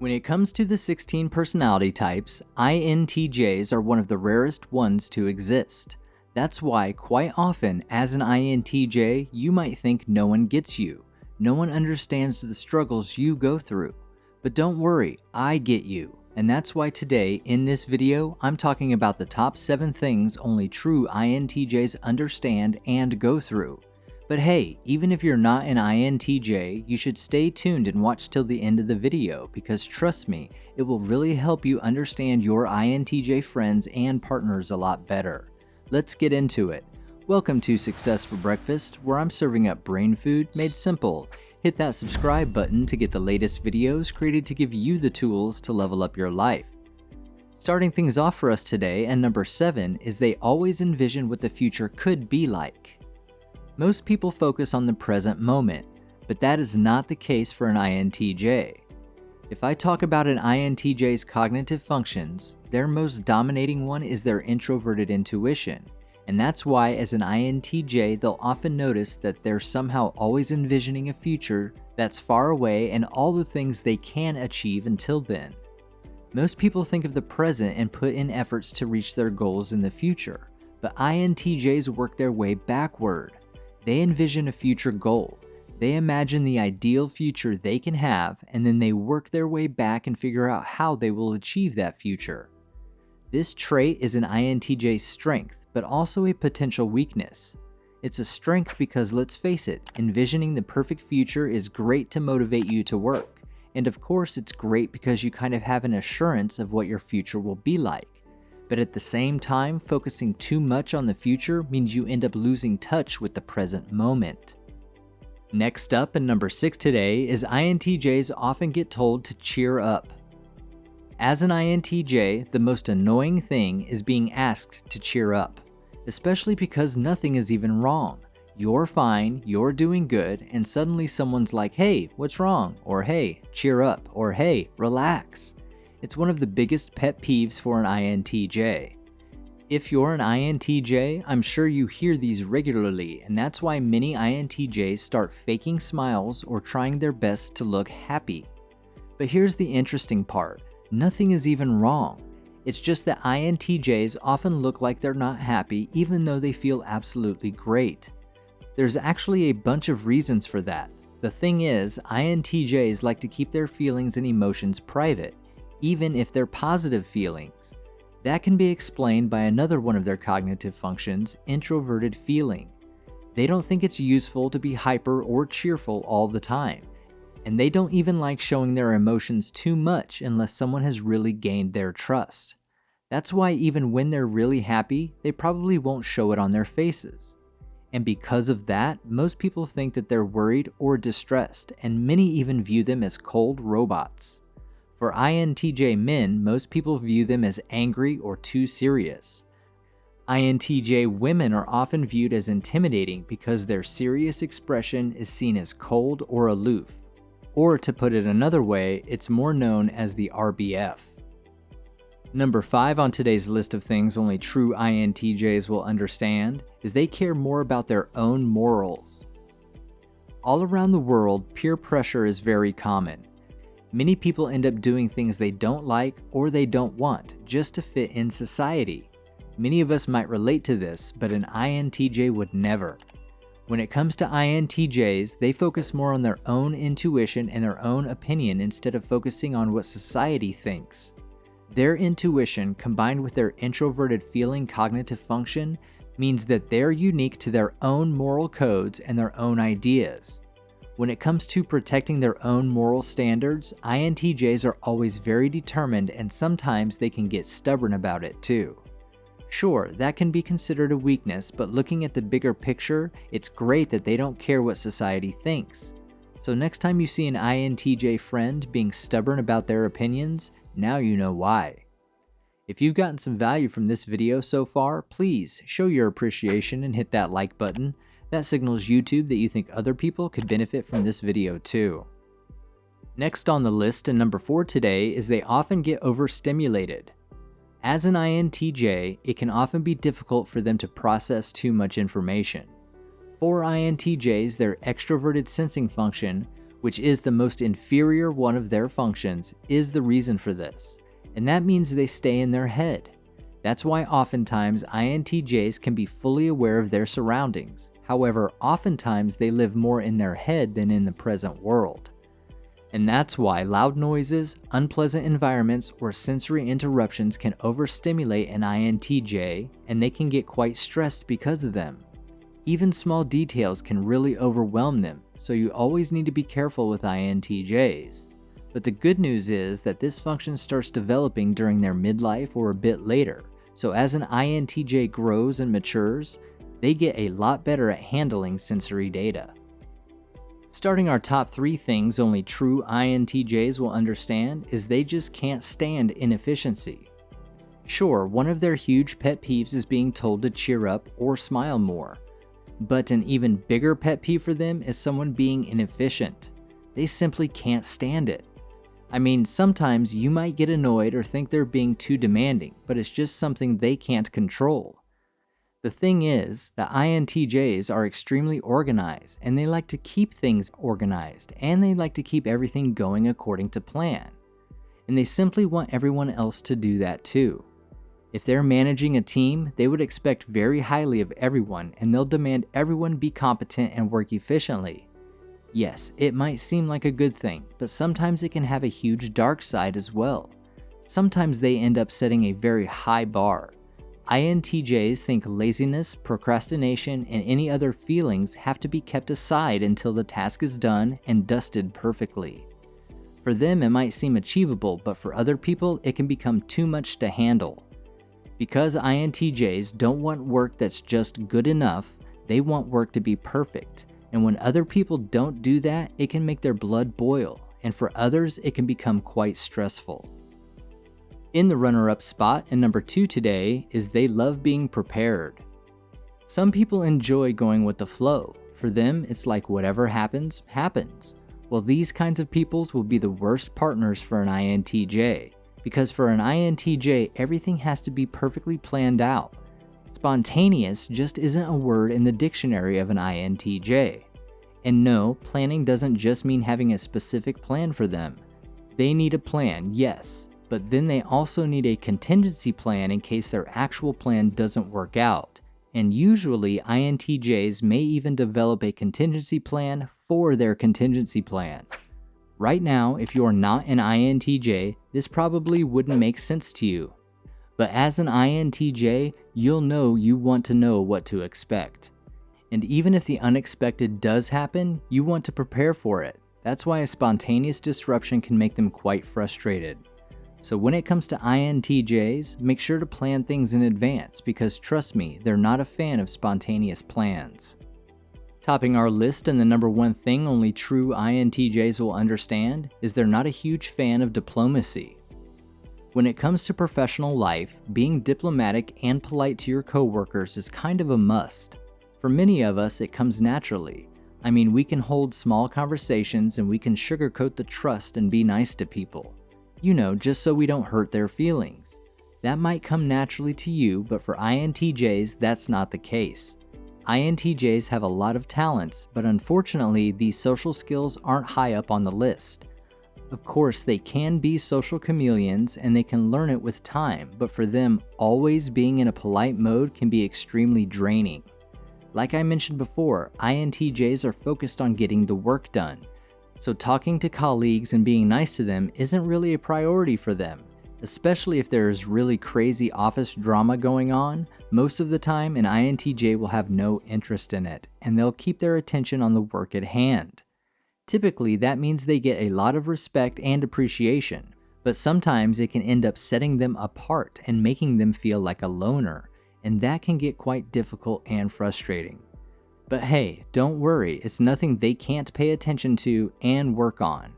When it comes to the 16 personality types, INTJs are one of the rarest ones to exist. That's why, quite often, as an INTJ, you might think no one gets you. No one understands the struggles you go through. But don't worry, I get you. And that's why today, in this video, I'm talking about the top 7 things only true INTJs understand and go through. But hey, even if you're not an INTJ, you should stay tuned and watch till the end of the video because trust me, it will really help you understand your INTJ friends and partners a lot better. Let's get into it. Welcome to Success for Breakfast, where I'm serving up brain food made simple. Hit that subscribe button to get the latest videos created to give you the tools to level up your life. Starting things off for us today, and number 7 is they always envision what the future could be like. Most people focus on the present moment, but that is not the case for an INTJ. If I talk about an INTJ's cognitive functions, their most dominating one is their introverted intuition, and that's why as an INTJ they'll often notice that they're somehow always envisioning a future that's far away and all the things they can achieve until then. Most people think of the present and put in efforts to reach their goals in the future, but INTJs work their way backward. They envision a future goal. They imagine the ideal future they can have, and then they work their way back and figure out how they will achieve that future. This trait is an INTJ's strength, but also a potential weakness. It's a strength because, let's face it, envisioning the perfect future is great to motivate you to work. And of course, it's great because you kind of have an assurance of what your future will be like. But at the same time, focusing too much on the future means you end up losing touch with the present moment. Next up, and number 6 today, is INTJs often get told to cheer up. As an INTJ, the most annoying thing is being asked to cheer up, especially because nothing is even wrong. You're fine, you're doing good, and suddenly someone's like, "Hey, what's wrong?" Or "Hey, cheer up," or "Hey, relax." It's one of the biggest pet peeves for an INTJ. If you're an INTJ, I'm sure you hear these regularly, and that's why many INTJs start faking smiles or trying their best to look happy. But here's the interesting part. Nothing is even wrong. It's just that INTJs often look like they're not happy even though they feel absolutely great. There's actually a bunch of reasons for that. The thing is, INTJs like to keep their feelings and emotions private, even if they're positive feelings. That can be explained by another one of their cognitive functions, introverted feeling. They don't think it's useful to be hyper or cheerful all the time, and they don't even like showing their emotions too much unless someone has really gained their trust. That's why even when they're really happy, they probably won't show it on their faces. And because of that, most people think that they're worried or distressed, and many even view them as cold robots. For INTJ men, most people view them as angry or too serious. INTJ women are often viewed as intimidating because their serious expression is seen as cold or aloof. Or to put it another way, it's more known as the RBF. Number 5 on today's list of things only true INTJs will understand is they care more about their own morals. All around the world, peer pressure is very common. Many people end up doing things they don't like or they don't want just to fit in society. Many of us might relate to this, but an INTJ would never. When it comes to INTJs, they focus more on their own intuition and their own opinion instead of focusing on what society thinks. Their intuition, combined with their introverted feeling cognitive function, means that they're unique to their own moral codes and their own ideas. When it comes to protecting their own moral standards, INTJs are always very determined, and sometimes they can get stubborn about it too. Sure, that can be considered a weakness, but looking at the bigger picture, it's great that they don't care what society thinks. So next time you see an INTJ friend being stubborn about their opinions, now you know why. If you've gotten some value from this video so far, please show your appreciation and hit that like button. That signals YouTube that you think other people could benefit from this video too. Next on the list, and number 4 today, is they often get overstimulated. As an INTJ, it can often be difficult for them to process too much information. For INTJs, their extroverted sensing function, which is the most inferior one of their functions, is the reason for this, and that means they stay in their head. That's why oftentimes INTJs can be fully aware of their surroundings. However, oftentimes they live more in their head than in the present world. And that's why loud noises, unpleasant environments, or sensory interruptions can overstimulate an INTJ, and they can get quite stressed because of them. Even small details can really overwhelm them, so you always need to be careful with INTJs. But the good news is that this function starts developing during their midlife or a bit later, so as an INTJ grows and matures, they get a lot better at handling sensory data. Starting our top 3 things only true INTJs will understand is they just can't stand inefficiency. Sure, one of their huge pet peeves is being told to cheer up or smile more. But an even bigger pet peeve for them is someone being inefficient. They simply can't stand it. I mean, sometimes you might get annoyed or think they're being too demanding, but it's just something they can't control. The thing is that INTJs are extremely organized, and they like to keep things organized, and they like to keep everything going according to plan. And they simply want everyone else to do that too. If they're managing a team, they would expect very highly of everyone, and they'll demand everyone be competent and work efficiently. Yes, it might seem like a good thing, but sometimes it can have a huge dark side as well. Sometimes they end up setting a very high bar. INTJs think laziness, procrastination, and any other feelings have to be kept aside until the task is done and dusted perfectly. For them, it might seem achievable, but for other people, it can become too much to handle. Because INTJs don't want work that's just good enough, they want work to be perfect. And when other people don't do that, it can make their blood boil, and for others, it can become quite stressful. In the runner-up spot, and number 2 today, is they love being prepared. Some people enjoy going with the flow. For them, it's like whatever happens, happens. Well, these kinds of peoples will be the worst partners for an INTJ, because for an INTJ, everything has to be perfectly planned out. Spontaneous just isn't a word in the dictionary of an INTJ. And no, planning doesn't just mean having a specific plan for them. They need a plan, yes, but then they also need a contingency plan in case their actual plan doesn't work out. And usually, INTJs may even develop a contingency plan for their contingency plan. Right now, if you're not an INTJ, this probably wouldn't make sense to you. But as an INTJ, you'll know you want to know what to expect. And even if the unexpected does happen, you want to prepare for it. That's why a spontaneous disruption can make them quite frustrated. So when it comes to INTJs, make sure to plan things in advance because trust me, they're not a fan of spontaneous plans. Topping our list, and the number 1 thing only true INTJs will understand, is they're not a huge fan of diplomacy. When it comes to professional life, being diplomatic and polite to your coworkers is kind of a must. For many of us, it comes naturally. I mean, we can hold small conversations and we can sugarcoat the trust and be nice to people. You know, just so we don't hurt their feelings. That might come naturally to you, but for INTJs, that's not the case. INTJs have a lot of talents, but unfortunately, these social skills aren't high up on the list. Of course, they can be social chameleons and they can learn it with time, but for them, always being in a polite mode can be extremely draining. Like I mentioned before, INTJs are focused on getting the work done. So talking to colleagues and being nice to them isn't really a priority for them. Especially if there is really crazy office drama going on, most of the time an INTJ will have no interest in it, and they'll keep their attention on the work at hand. Typically, that means they get a lot of respect and appreciation, but sometimes it can end up setting them apart and making them feel like a loner, and that can get quite difficult and frustrating. But hey, don't worry, it's nothing they can't pay attention to and work on.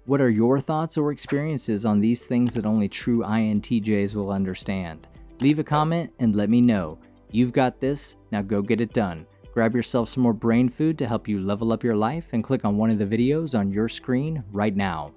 What are your thoughts or experiences on these things that only true INTJs will understand? Leave a comment and let me know. You've got this, now go get it done. Grab yourself some more brain food to help you level up your life and click on one of the videos on your screen right now.